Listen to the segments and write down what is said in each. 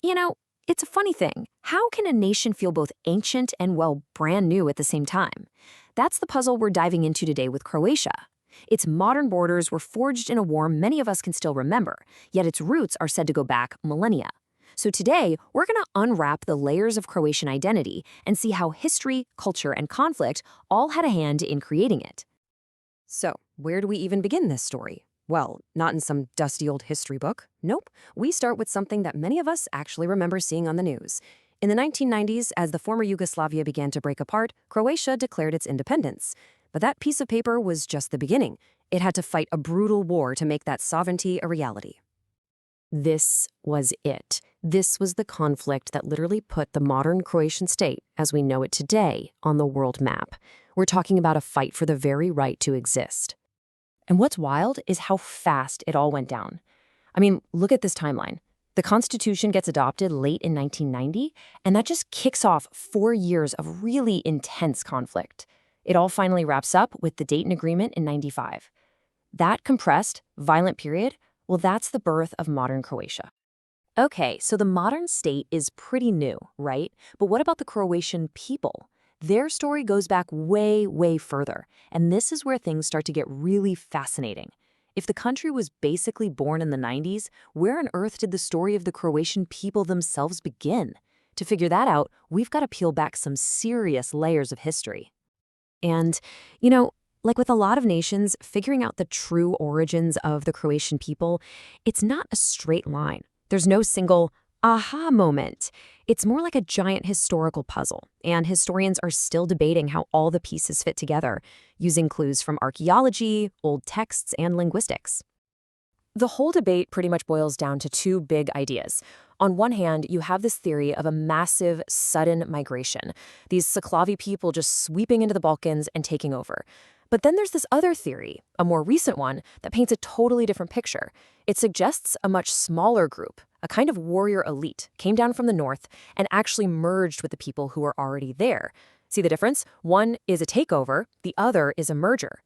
You know, it's a funny thing. How can a nation feel both ancient and, well, brand new at the same time? That's the puzzle we're diving into today with Croatia. Its modern borders were forged in a war many of us can still remember, yet its roots are said to go back millennia. So today, we're going to unwrap the layers of Croatian identity and see how history, culture, and conflict all had a hand in creating it. So, where do we even begin this story? Well, not in some dusty old history book. Nope. We start with something that many of us actually remember seeing on the news. In the 1990s, as the former Yugoslavia began to break apart, Croatia declared its independence. But that piece of paper was just the beginning. It had to fight a brutal war to make that sovereignty a reality. This was it. This was the conflict that literally put the modern Croatian state, as we know it today, on the world map. We're talking about a fight for the very right to exist. And what's wild is how fast it all went down. I mean, look at this timeline. The Constitution gets adopted late in 1990, and that just kicks off 4 years of really intense conflict. It all finally wraps up with the Dayton Agreement in 95. That compressed, violent period, well, that's the birth of modern Croatia. Okay, so the modern state is pretty new, right? But what about the Croatian people? Their story goes back way, way further, and this is where things start to get really fascinating. If the country was basically born in the 90s, where on earth did the story of the Croatian people themselves begin? To figure that out, we've got to peel back some serious layers of history. And, like with a lot of nations, figuring out the true origins of the Croatian people, it's not a straight line. There's no single aha moment. It's more like a giant historical puzzle, and historians are still debating how all the pieces fit together, using clues from archaeology, old texts, and linguistics. The whole debate pretty much boils down to two big ideas. On one hand, you have this theory of a massive, sudden migration, these Slavi people just sweeping into the Balkans and taking over. But then there's this other theory, a more recent one, that paints a totally different picture. It suggests a much smaller group, a kind of warrior elite, came down from the north and actually merged with the people who were already there. See the difference? One is a takeover, the other is a merger.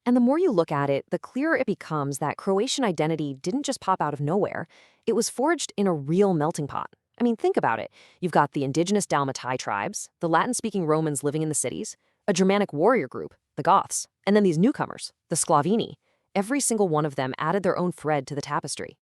And the more you look at it, the clearer it becomes that Croatian identity didn't just pop out of nowhere. It was forged in a real melting pot. I mean, think about it. You've got the indigenous Dalmatai tribes, the Latin-speaking Romans living in the cities, a Germanic warrior group, the Goths, and then these newcomers, the Sclavini. Every single one of them added their own thread to the tapestry.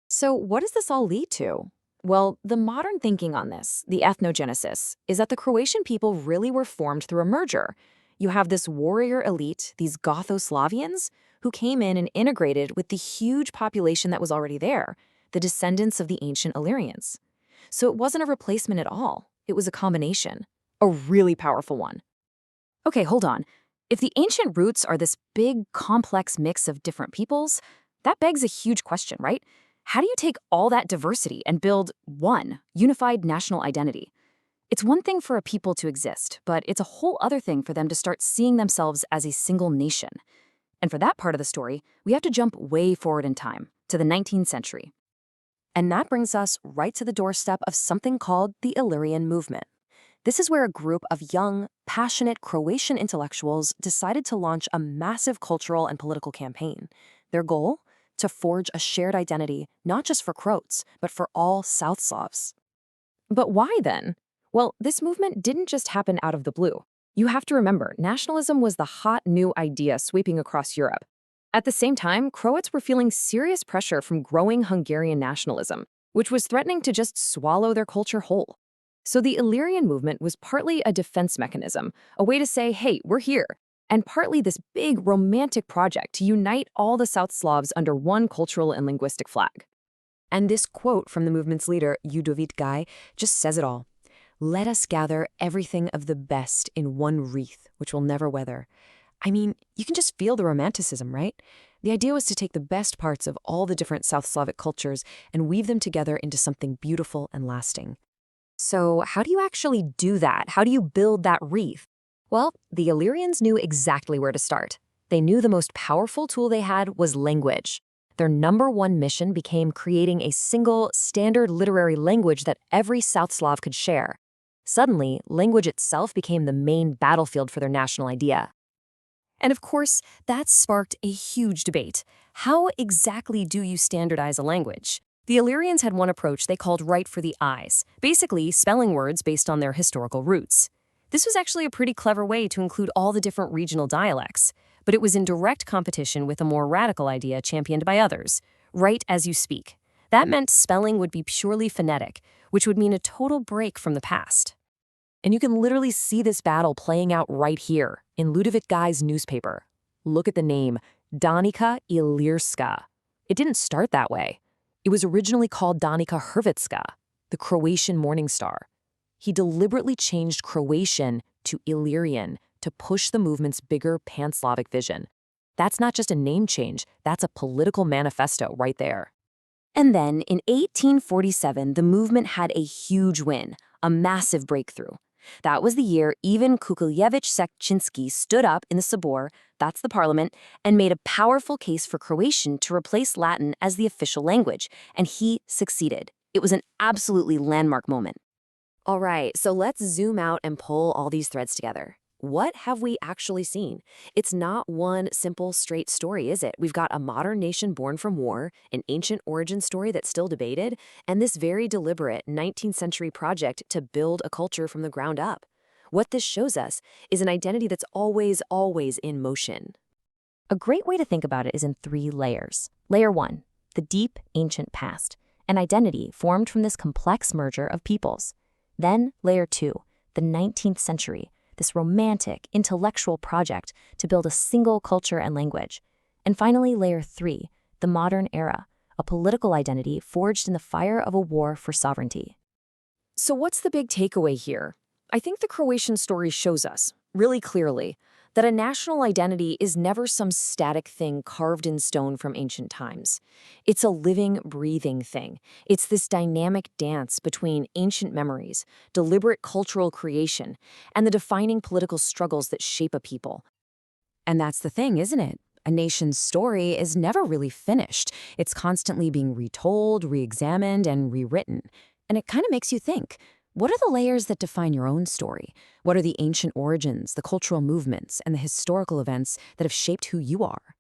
So what does this all lead to? Well, the modern thinking on this, the ethnogenesis, is that the Croatian people really were formed through a merger. You have this warrior elite, these Gotho-Slavians, who came in and integrated with the huge population that was already there, the descendants of the ancient Illyrians. So it wasn't a replacement at all. It was a combination, a really powerful one. Okay, hold on. If the ancient roots are this big, complex mix of different peoples, that begs a huge question, right? How do you take all that diversity and build one unified national identity? It's one thing for a people to exist, but it's a whole other thing for them to start seeing themselves as a single nation. And for that part of the story, we have to jump way forward in time, to the 19th century. And that brings us right to the doorstep of something called the Illyrian movement. This is where a group of young, passionate Croatian intellectuals decided to launch a massive cultural and political campaign. Their goal? To forge a shared identity, not just for Croats, but for all South Slavs. But why then? Well, this movement didn't just happen out of the blue. You have to remember, nationalism was the hot new idea sweeping across Europe. At the same time, Croats were feeling serious pressure from growing Hungarian nationalism, which was threatening to just swallow their culture whole. So the Illyrian movement was partly a defense mechanism, a way to say, hey, we're here, and partly this big romantic project to unite all the South Slavs under one cultural and linguistic flag. And this quote from the movement's leader, Ljudevit Gaj, just says it all. Let us gather everything of the best in one wreath, which will never weather. I mean, you can just feel the romanticism, right? The idea was to take the best parts of all the different South Slavic cultures and weave them together into something beautiful and lasting. So how do you actually do that? How do you build that wreath? Well, the Illyrians knew exactly where to start. They knew the most powerful tool they had was language. Their #1 mission became creating a single, standard literary language that every South Slav could share. Suddenly, language itself became the main battlefield for their national idea. And of course, that sparked a huge debate. How exactly do you standardize a language? The Illyrians had one approach they called right for the eyes, basically spelling words based on their historical roots. This was actually a pretty clever way to include all the different regional dialects, but it was in direct competition with a more radical idea championed by others, write as you speak. That meant spelling would be purely phonetic, which would mean a total break from the past. And you can literally see this battle playing out right here in Ludovic Guy's newspaper. Look at the name, Danica Ilirska. It didn't start that way. It was originally called Danica Hrvatska, the Croatian Morning Star. He deliberately changed Croatian to Illyrian to push the movement's bigger pan-Slavic vision. That's not just a name change, that's a political manifesto right there. And then, in 1847, the movement had a huge win, a massive breakthrough. That was the year Ivan Kukuljević-Sekčinski stood up in the Sabor, that's the parliament, and made a powerful case for Croatian to replace Latin as the official language, and he succeeded. It was an absolutely landmark moment. All right, so let's zoom out and pull all these threads together. What have we actually seen? It's not one simple, straight story, is it? We've got a modern nation born from war, an ancient origin story that's still debated, and this very deliberate 19th century project to build a culture from the ground up. What this shows us is an identity that's always in motion. A great way to think about it is in 3 layers. Layer 1, the deep, ancient past, an identity formed from this complex merger of peoples. Then, layer 2, the 19th century, this romantic, intellectual project to build a single culture and language. And finally, layer 3, the modern era, a political identity forged in the fire of a war for sovereignty. So what's the big takeaway here? I think the Croatian story shows us, really clearly, that a national identity is never some static thing carved in stone from ancient times. It's a living, breathing thing. It's this dynamic dance between ancient memories, deliberate cultural creation, and the defining political struggles that shape a people. And that's the thing, isn't it? A nation's story is never really finished. It's constantly being retold, re-examined, and rewritten. And it kind of makes you think, what are the layers that define your own story? What are the ancient origins, the cultural movements, and the historical events that have shaped who you are?